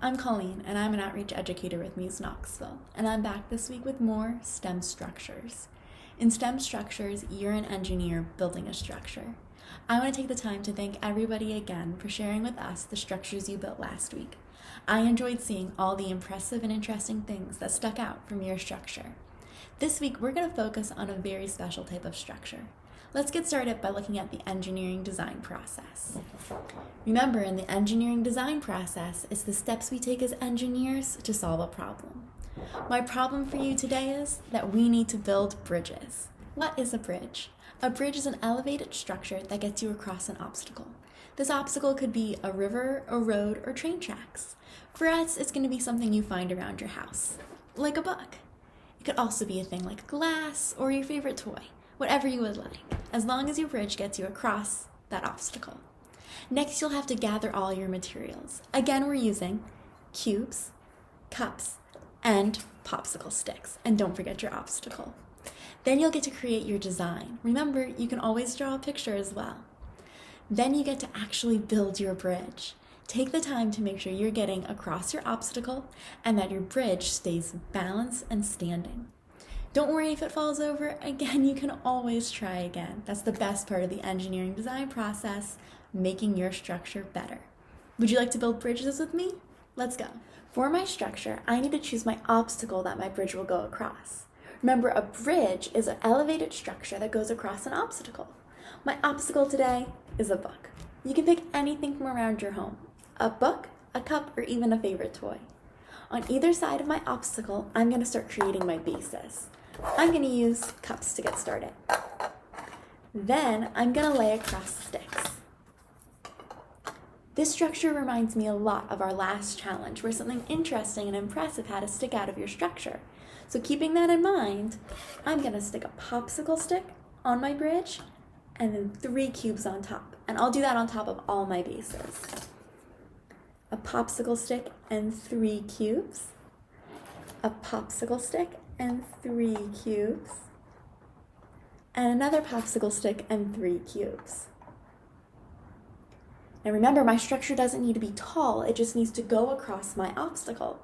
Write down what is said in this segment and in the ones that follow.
I'm Colleen, and I'm an outreach educator with Muse Knoxville, and I'm back this week with more STEM structures. In STEM structures, you're an engineer building a structure. I want to take the time to thank everybody again for sharing with us the structures you built last week. I enjoyed seeing all the impressive and interesting things that stuck out from your structure. This week, we're going to focus on a very special type of structure. Let's get started by looking at the engineering design process. Remember, in the engineering design process, it's the steps we take as engineers to solve a problem. My problem for you today is that we need to build bridges. What is a bridge? A bridge is an elevated structure that gets you across an obstacle. This obstacle could be a river, a road, or train tracks. For us, it's going to be something you find around your house, like a book. It could also be a thing like glass or your favorite toy. Whatever you would like, as long as your bridge gets you across that obstacle. Next, you'll have to gather all your materials. Again, we're using cubes, cups, and popsicle sticks. And don't forget your obstacle. Then you'll get to create your design. Remember, you can always draw a picture as well. Then you get to actually build your bridge. Take the time to make sure you're getting across your obstacle and that your bridge stays balanced and standing. Don't worry if it falls over. Again, you can always try again. That's the best part of the engineering design process, making your structure better. Would you like to build bridges with me? Let's go. For my structure, I need to choose my obstacle that my bridge will go across. Remember, a bridge is an elevated structure that goes across an obstacle. My obstacle today is a book. You can pick anything from around your home. A book, a cup, or even a favorite toy. On either side of my obstacle, I'm going to start creating my bases. I'm going to use cups to get started. Then I'm going to lay across sticks. This structure reminds me a lot of our last challenge where something interesting and impressive had to stick out of your structure. So keeping that in mind, I'm going to stick a popsicle stick on my bridge and then 3 cubes on top. And I'll do that on top of all my bases. A popsicle stick and 3 cubes. A popsicle stick and 3 cubes, and another popsicle stick and 3 cubes. Now remember, my structure doesn't need to be tall, it just needs to go across my obstacle.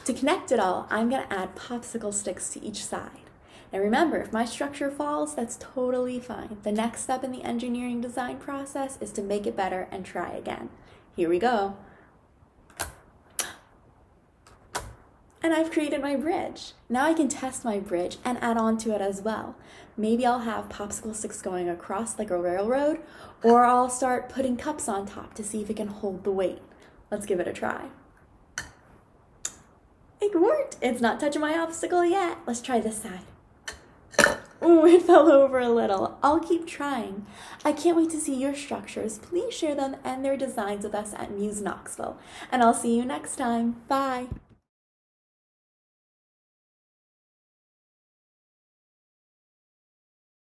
To connect it all, I'm going to add popsicle sticks to each side. Now remember, if my structure falls, that's totally fine. The next step in the engineering design process is to make it better and try again. Here we go. And I've created my bridge. Now I can test my bridge and add on to it as well. Maybe I'll have popsicle sticks going across like a railroad, or I'll start putting cups on top to see if it can hold the weight. Let's give it a try. It worked. It's not touching my obstacle yet. Let's try this side. Ooh, it fell over a little. I'll keep trying. I can't wait to see your structures. Please share them and their designs with us at Muse Knoxville. And I'll see you next time. Bye.